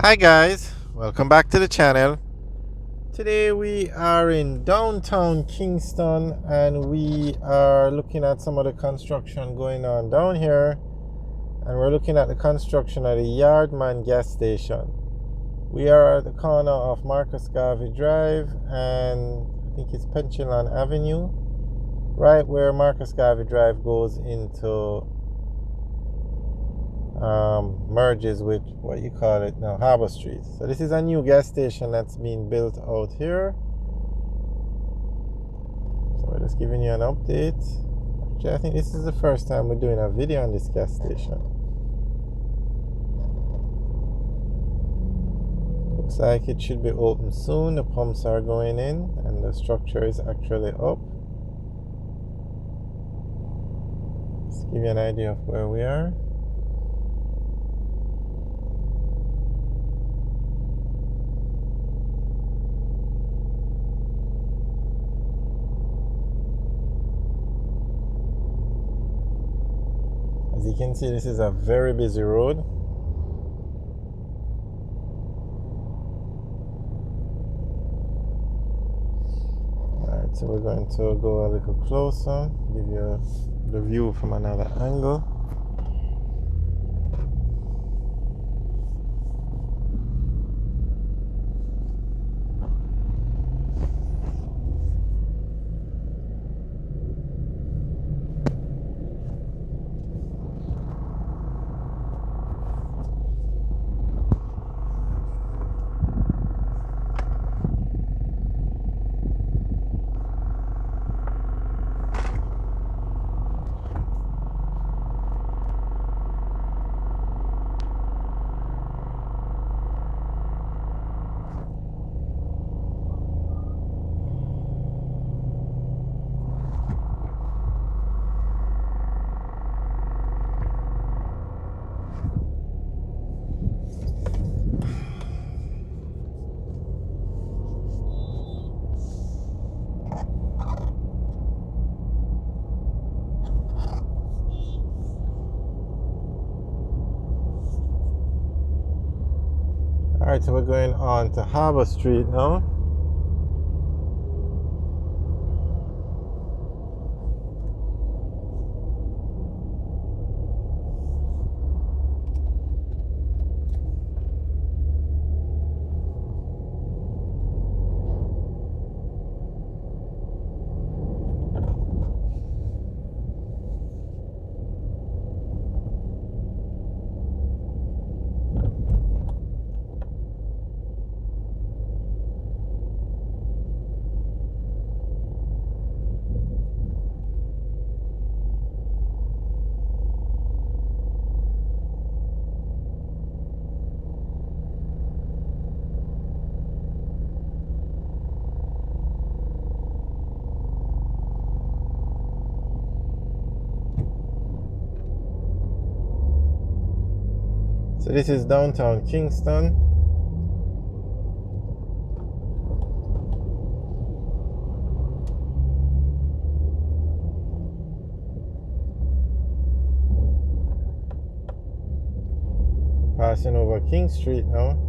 Hi guys, welcome back to the channel. Today we are in downtown Kingston and we are looking at some of the construction going on down here, and we're looking at the construction at the Yardman gas station. We are at the corner of Marcus Garvey Drive and I think it's Penchillon Avenue, right where Marcus Garvey Drive goes into merges with what you call it now, Harbor Street. So this is a new gas station that's being built out here. So we're just giving you an update. Actually, I think this is the first time we're doing a video on this gas station. Looks like it should be open soon. The pumps are going in and the structure is actually up. Let's give you an idea of where we are. As you can see, this is a very busy road. Alright, so we're going to go a little closer, give you the view from another angle. Alright, so we're going on to Harbor Street now. So this is downtown Kingston. Passing over King Street now.